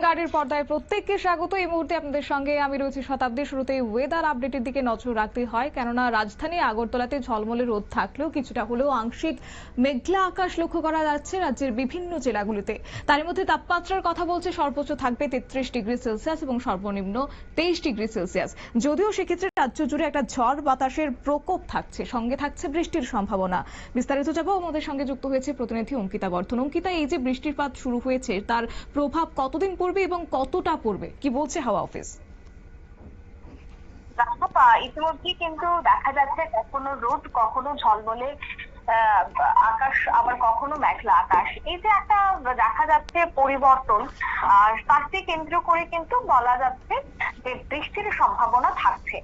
গাড়ির পর্দায় প্রত্যেককে স্বাগত। এই মুহূর্তে আপনাদের সঙ্গে আমি রয়েছি শতাব্দী। শুরুতেই ওয়েদার আপডেটের দিকে নজর রাখতে হয়, কেননা রাজধানী আগরতলাতে ঝলমলে রোদ থাকলেও কিছুটা হলেও আংশিক মেঘলা আকাশ লক্ষ্য করা যাচ্ছে রাজ্যের বিভিন্ন জেলাগুলিতে। তার মধ্যে তাপমাত্রার কথা বলছে সর্বোচ্চ থাকবে 33 ডিগ্রি সেলসিয়াস এবং সর্বনিম্ন 23 ডিগ্রি সেলসিয়াস। যদিও সেক্ষেত্রে রাজ্য জুড়ে একটা ঝড় বাতাসের প্রকোপ থাকছে, সঙ্গে থাকছে বৃষ্টির সম্ভাবনা। বিস্তারিত যাবো, আমাদের সঙ্গে যুক্ত হয়েছে প্রতিনিধি অঙ্কিতা বর্ধন। অঙ্কিতা, এই যে বৃষ্টিপাত শুরু হয়েছে তার প্রভাব কতদিন পড়বে এবং কতটা পড়বে, কি বলছে হাওয়া অফিস? ইতিমধ্যে কিন্তু দেখা যাচ্ছে কখনো রোদ, কখনো ঝলমলে আকাশ, আবার কখনো মেঘলা আকাশ। এই যে একটা দেখা যাচ্ছে পরিবর্তন, আর তাকে কেন্দ্র করে কিন্তু বলা যাচ্ছে যে বৃষ্টির সম্ভাবনা থাকছে।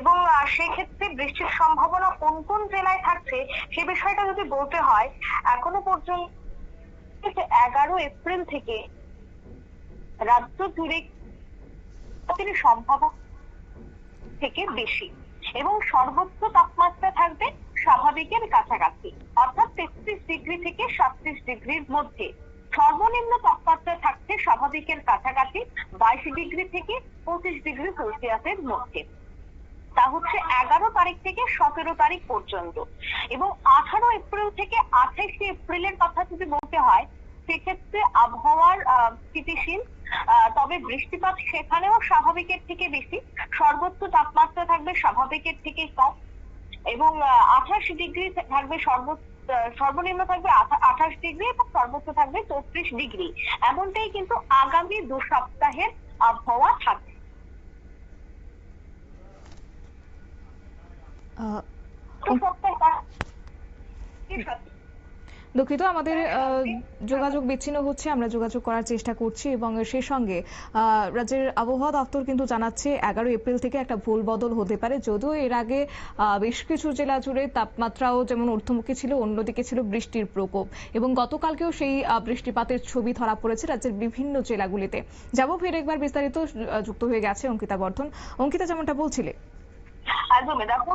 এবং সেক্ষেত্রে বৃষ্টির সম্ভাবনা কোন কোন জেলায় থাকছে সে বিষয়টা যদি বলতে হয়, এখনো পর্যন্ত 11 এপ্রিল থেকে রাজ্য জুড়ে সম্ভাবনা থেকে বেশি এবং সর্বোচ্চ তাপমাত্রা থাকবে স্বাভাবিকের কাছাকাছি, অর্থাৎ 33 ডিগ্রি থেকে 37 ডিগ্রির মধ্যে। সর্বনিম্ন তাপমাত্রা থাকছে স্বাভাবিকের কাছাকাছি 22 ডিগ্রি থেকে 25 ডিগ্রি সেলসিয়াসের মধ্যে। তা হচ্ছে 11 তারিখ থেকে 17 তারিখ পর্যন্ত। এবং 18 এপ্রিল থেকে 28 এপ্রিলের কথা যদি বলতে হয়, সেক্ষেত্রে আবহাওয়ার স্থিতিশীল, তবে বৃষ্টিপাত সেখানেও স্বাভাবিকের থেকে বেশি। সর্বোচ্চ তাপমাত্রা থাকবে স্বাভাবিকের থেকে কম এবং 28 ডিগ্রি থাকবে, সর্বনিম্ন থাকবে 28 ডিগ্রি এবং সর্বোচ্চ থাকবে 34 ডিগ্রি। এমনটাই কিন্তু আগামী 2 সপ্তাহের আবহাওয়া থাকবে। দুঃখিত, আমাদের যোগাযোগ বিচ্ছিন্ন হচ্ছে, আমরা যোগাযোগ করার চেষ্টা করছি। এবং সেই সঙ্গে রাজ্যের আবহাওয়া দপ্তর কিন্তু জানাচ্ছে 11 এপ্রিল থেকে একটা ভুল বদল হতে পারে। যদিও এর আগে বেশ কিছু জেলা জুড়ে তাপমাত্রাও যেমন ঊর্ধ্বমুখী ছিল, অন্যদিকে ছিল বৃষ্টির প্রকোপ। এবং গতকালকেও সেই বৃষ্টিপাতের ছবি ধরা পড়েছে রাজ্যের বিভিন্ন জেলাগুলিতে। যাবো ফের একবার বিস্তারিত, যুক্ত হয়ে গেছে অঙ্কিতা বর্ধন। অঙ্কিতা, যেমনটা বলছিলে, একদমই। দেখো,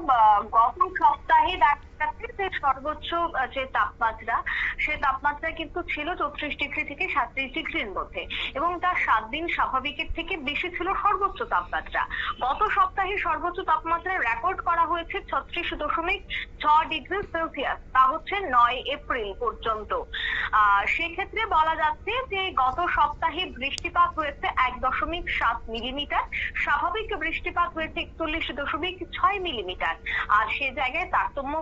গত সপ্তাহে দেখা যাচ্ছে যে সর্বোচ্চ যে তাপমাত্রা, সে তাপমাত্রা কিন্তু ছিল 34 ডিগ্রি থেকে 37 ডিগ্রির মধ্যে এবং তার 7 দিন স্বাভাবিকের থেকে বেশি ছিল সর্বোচ্চ তাপমাত্রা। গত সপ্তাহে সর্বোচ্চ তাপমাত্রা রেকর্ড করা হয়েছে 36.6 ডিগ্রি সেলসিয়াস, তা হচ্ছে 9 এপ্রিল পর্যন্ত। সেক্ষেত্রে বলা যাচ্ছে যে গত সপ্তাহে বৃষ্টিপাত হয়েছে 1.7 মিলিমিটার, স্বাভাবিক বৃষ্টিপাত হয়েছে 41.6 মিলিমিটার। আর সে জায়গায় তারতম্য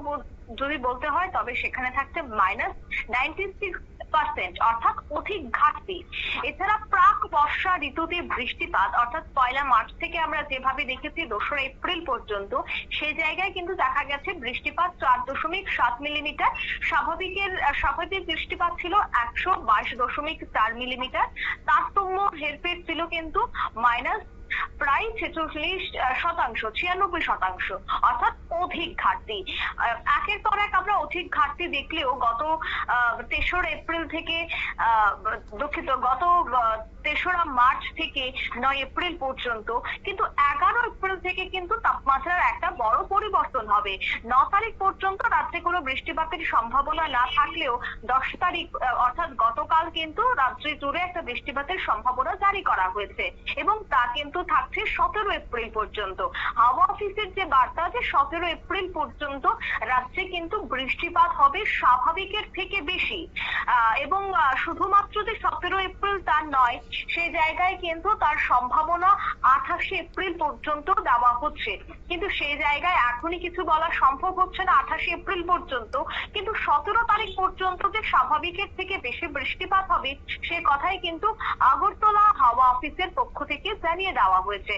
যদি বলতে হয়, তবে সেখানে থাকছে -96%, অর্থাৎ অধিক ঘাটতি। এছাড়া প্রাক বর্ষা ঋতুতে বৃষ্টিপাত, অর্থাৎ 1 মার্চ থেকে আমরা যেভাবে দেখেছি 2 এপ্রিল পর্যন্ত, সে জায়গায় কিন্তু দেখা গেছে বৃষ্টিপাত 4.7 মিলিমিটার। স্বাভাবিক বৃষ্টিপাত ছিল 122.4 মিলিমিটার। তারতম্য হেরফের ছিল কিন্তু প্রায় 96%, অর্থাৎ অধিক ঘাটতি। একের পর এক আমরা অধিক ঘাটতি দেখলেও গত 3 এপ্রিল থেকে গত 3 মার্চ থেকে 9 এপ্রিল পর্যন্ত, কিন্তু 11 এপ্রিল থেকে কিন্তু তাপমাত্রার একটা বড় পরিবর্তন হবে। 9 তারিখ পর্যন্ত রাজ্যে কোনো বৃষ্টিপাতের সম্ভাবনা না থাকলেও 10 তারিখ অর্থাৎ গতকাল কিন্তু রাজ্যে জুড়ে একটা বৃষ্টিপাতের সম্ভাবনা জারি করা হয়েছে এবং তা কিন্তু থাকছে 17 এপ্রিল পর্যন্ত। হাওয়া অফিসের যে বার্তা, যে 17 এপ্রিল পর্যন্ত রাজ্যে কিন্তু বৃষ্টিপাত হবে স্বাভাবিকের থেকে বেশি। এবং শুধুমাত্র যে 17 এপ্রিল তা নয়, সেই জায়গায় কিন্তু তার সম্ভাবনা 28 এপ্রিল পর্যন্ত দেওয়া হচ্ছে। কিন্তু সেই জায়গায় এখনই কিছু বলা সম্ভব হচ্ছে না 28 এপ্রিল পর্যন্ত, কিন্তু 17 তারিখ পর্যন্ত যে স্বাভাবিকের থেকে বেশি বৃষ্টিপাত হবে সে কথাই কিন্তু আগরতলা হাওয়া অফিসের পক্ষ থেকে জানিয়ে দেওয়া হয়েছে।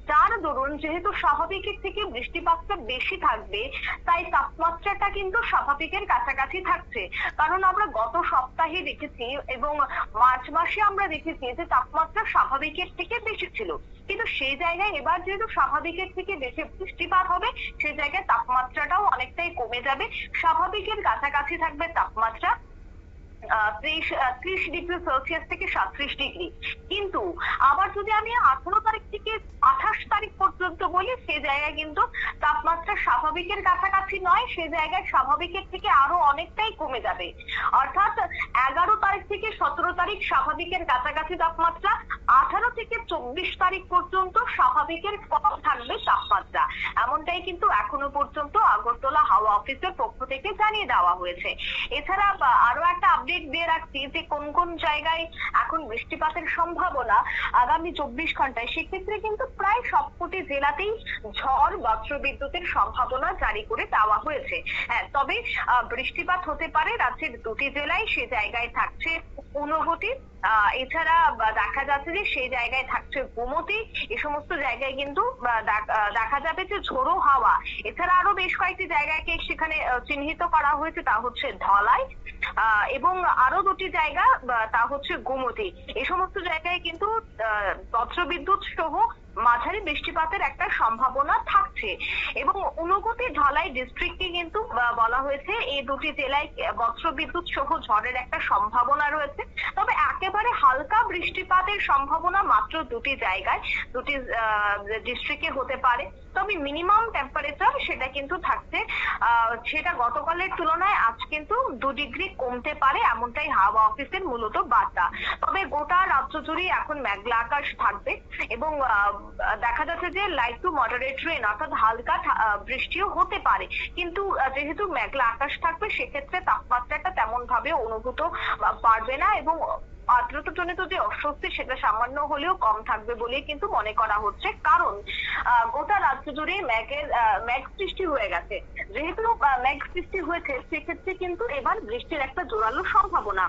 যার দরুন যেহেতু স্বাভাবিকের থেকে বৃষ্টিপাতটা বেশি থাকবে, তাই তাপমাত্রাটা কিন্তু স্বাভাবিকের কাছাকাছি থাকছে। কারণ আমরা গত সপ্তাহে দেখেছি এবং মার্চ মাসে আমরা দেখেছি যে তাপমাত্রা স্বাভাবিকের থেকে বেশি ছিল, কিন্তু সেই জায়গায় এবার যেহেতু স্বাভাবিকের থেকে বেশি বৃষ্টিপাত হবে, সেই জায়গায় তাপমাত্রাটাও অনেকটাই কমে যাবে। স্বাভাবিকের কাছাকাছি থাকবে তাপমাত্রা 30 ডিগ্রি সেলসিয়াস থেকে 37 ডিগ্রি। কিন্তু আবার যদি আমি 18 তারিখ থেকে 28 তারিখ পর্যন্ত বলি, সে জায়গায় কিন্তু তাপমাত্রা স্বাভাবিকের কাছাকাছি নয়, সে জায়গায় স্বাভাবিকের থেকে আরো অনেকটাই কমে যাবে। অর্থাৎ 11 তারিখ থেকে 17 তারিখ স্বাভাবিকের কাছাকাছি তাপমাত্রা, 18 তারিখ পর্যন্ত স্বাভাবিকের কম থাকবে তাপমাত্রা, এমনটাই কিন্তু এখনো পর্যন্ত আগরতলা হাওয়া অফিসের পক্ষ থেকে জানিয়ে দেওয়া হয়েছে। এছাড়া আরো একটা আপডেট দিয়ে রাখছি যে কোন কোন জায়গায় এখন বৃষ্টিপাতের সম্ভাবনা আগামী 24 ঘন্টায়। সেক্ষেত্রে কিন্তু প্রায় সবকটি জেলাতেই ঝড় বজ্রবিদ্যুতের সম্ভাবনা জারি করে দেওয়া হয়েছে। হ্যাঁ, তবে বৃষ্টিপাত হতে পারে রাজ্যের 2টি জেলায়, সে জায়গায় থাকছে ঊনকোটি, এছাড়া দেখা যাচ্ছে যে সেই জায়গায় থাকছে গোমতী। এই সমস্ত জায়গায় কিন্তু দেখা যাবে যে ঝোড়ো হাওয়া। এছাড়া আরো বেশ কয়েকটি জায়গাকে সেখানে চিহ্নিত করা হয়েছে, তা হচ্ছে ধলাই এবং আরো 2টি জায়গা, তা হচ্ছে গোমতী। এই সমস্ত জায়গায় কিন্তু বজ্রবিদ্যুৎ সহ মাঝারি বৃষ্টিপাতের একটা সম্ভাবনা থাকছে। এবং ঊনকোটি ধলাই ডিস্ট্রিক্টে কিন্তু বলা হয়েছে এই 2টি জেলায় বজ্রবিদ্যুৎ সহ ঝড়ের একটা সম্ভাবনা রয়েছে। তবে একেবারে হালকা বৃষ্টিপাতের সম্ভাবনা মাত্র 2টি জায়গায়, 2টি ডিস্ট্রিক্টে হতে পারে। তবে মিনিমাম টেম্পারেচার সেটা কিন্তু থাকছে, সেটা গতকালের তুলনায় আজ কিন্তু 2 ডিগ্রি কমতে পারে, এমনটাই হাওয়া অফিসের মূলত বার্তা। তবে গোটা রাজ্য জুড়ে এখন মেঘলা আকাশ থাকবে এবং দেখা যাচ্ছে যে লাইট টু মডারেট রেন অর্থাৎ হালকা বৃষ্টিও হতে পারে। কিন্তু যেহেতু মেঘলা আকাশ থাকবে সেক্ষেত্রে তাপমাত্রাটা তেমন ভাবে অনুভূত পারবে না এবং আর্দ্রতাজনিত যে অস্বস্তি সেটা সামান্য হলেও কম থাকবে বলে কিন্তু মনে করা হচ্ছে। কারণ গোটা রাজ্য জুড়ে মেঘ সৃষ্টি হয়ে গেছে। যেহেতু মেঘ সৃষ্টি হয়েছে সেক্ষেত্রে কিন্তু এবার বৃষ্টির একটা জোরালো সম্ভাবনা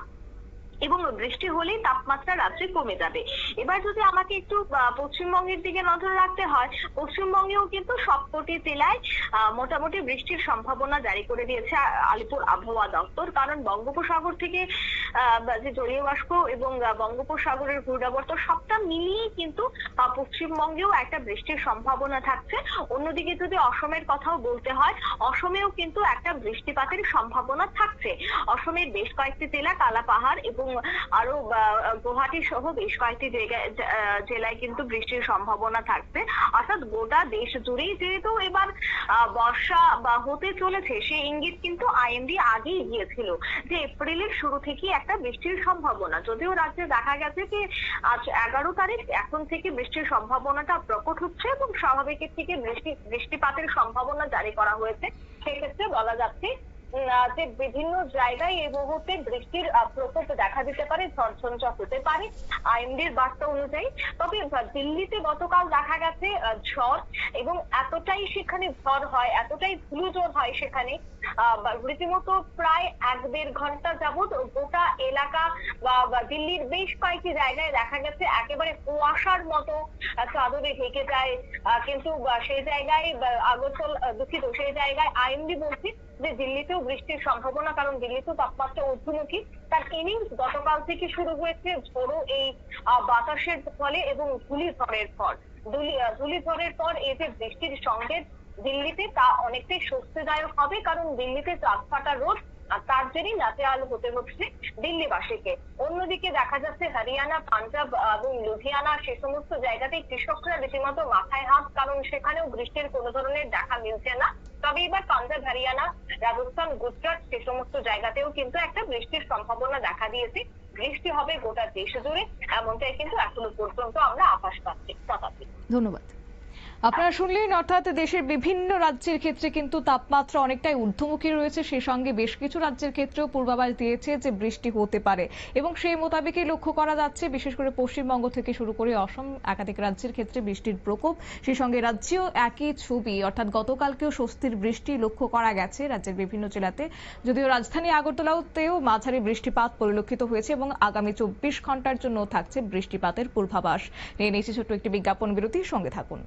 এবং বৃষ্টি হলেই তাপমাত্রা রাত্রে কমে যাবে। এবার যদি আমাকে একটু পশ্চিমবঙ্গের দিকে নজর রাখতে হয়, পশ্চিমবঙ্গেও কিন্তু সবকটি জেলায় মোটামুটি বৃষ্টির সম্ভাবনা জারি করে দিয়েছে আলিপুর আবহাওয়া দপ্তর। কারণ বঙ্গোপসাগর থেকে যে জলীয় বাষ্প এবং বঙ্গোপসাগরের ঘূর্ণাবর্ত সবটা মিলিয়ে কিন্তু পশ্চিমবঙ্গেও একটা বৃষ্টির সম্ভাবনা থাকছে। অন্যদিকে যদি অসমের কথাও বলতে হয়, অসমেও কিন্তু একটা বৃষ্টিপাতের সম্ভাবনা থাকছে। অসমের বেশ কয়েকটি জেলা কালাপাহাড় এবং আরো গুয়াহাটি সহ বেশ কয়েকটি জেলায় কিন্তু বৃষ্টির সম্ভাবনা থাকছে। অর্থাৎ গোটা দেশ জুড়েই যেহেতু এবার বর্ষা হতে চলেছে সেই ইঙ্গিত কিন্তু আইএমডি আগেই দিয়েছিল যে এপ্রিলের শুরু থেকেই একটা বৃষ্টির সম্ভাবনা। যদিও রাজ্যে দেখা গেছে যে আজ 11 তারিখ, এখন থেকে বৃষ্টির সম্ভাবনাটা প্রকট হচ্ছে এবং স্বাভাবিকের থেকে বৃষ্টিপাতের সম্ভাবনা জারি করা হয়েছে। সেক্ষেত্রে বলা যাচ্ছে যে বিভিন্ন জায়গায় এই মুহূর্তে বৃষ্টির প্রকোপ দেখা দিতে পারে, ঝড়ঝঞ্ঝা হতে পারে আইএমডির বার্তা অনুযায়ী। তবে দিল্লিতে গতকাল দেখা গেছে ঝড় এবং এতটাই সেখানে ঝড় হয়, এতটাই ধুলোঝড় হয় সেখানে রীতিমতো প্রায় 1-1.5 ঘন্টা যাবৎ গোটা এলাকা বা দিল্লির বেশ কয়েকটি জায়গায় দেখা গেছে একেবারে কুয়াশার মতো চাদরে ঢেকে যায়। কিন্তু সেই জায়গায় সেই জায়গায় আইএমডি বলছে যে দিল্লিতেও বৃষ্টির সম্ভাবনা, কারণ দিল্লিতেও তাপমাত্রা ঊর্ধ্বমুখী। তার ইনিংস গতকাল থেকে শুরু হয়েছে ঝোড়ো এই বাতাসের ফলে এবং ধূলিঝড়ের পর এই যে বৃষ্টির সঙ্গে দিল্লিতে তা অনেকটাই স্বস্তিদায়ক হবে, কারণ দিল্লিতে চাঁদ ফাটা রোদ আর তার জেরেই নাজেহাল হতে হচ্ছে দিল্লিবাসীকে। অন্যদিকে দেখা যাচ্ছে হরিয়ানা, পাঞ্জাব এবং লুধিয়ানা সে সমস্ত জায়গাতে কৃষকরা রীতিমতো মাথায় হাত, কারণ সেখানেও বৃষ্টির কোনো ধরনের দেখা মিলছে না। তবে এবার পাঞ্জাব, হরিয়ানা, রাজস্থান, গুজরাট সে সমস্ত জায়গাতেও কিন্তু একটা বৃষ্টির সম্ভাবনা দেখা দিয়েছে। বৃষ্টি হবে গোটা দেশ জুড়ে, এমনটাই কিন্তু এখনো পর্যন্ত আমরা আভাস পাচ্ছি। ধন্যবাদ। আপনারা শুনলেন, অর্থাৎ দেশের বিভিন্ন রাজ্যের ক্ষেত্রে কিন্তু তাপমাত্রা অনেকটাই ঊর্ধ্বমুখী রয়েছে। সেই সঙ্গে বেশ কিছু রাজ্যের ক্ষেত্রেও পূর্বাভাস দিয়েছে যে বৃষ্টি হতে পারে এবং সেই মোতাবেকই লক্ষ্য করা যাচ্ছে বিশেষ করে পশ্চিমবঙ্গ থেকে শুরু করে অসম একাধিক রাজ্যের ক্ষেত্রে বৃষ্টির প্রকোপ। সেই সঙ্গে রাজ্যেও একই ছবি, অর্থাৎ গতকালকেও স্বস্তির বৃষ্টি লক্ষ্য করা গেছে রাজ্যের বিভিন্ন জেলাতে। যদিও রাজধানী আগরতলাতেও মাঝারি বৃষ্টিপাত পরিলক্ষিত হয়েছে এবং আগামী 24 ঘন্টার জন্য থাকছে বৃষ্টিপাতের পূর্বাভাস। নিয়ে নিয়েছি ছোট্ট একটি বিজ্ঞাপন বিরতি, সঙ্গে থাকুন।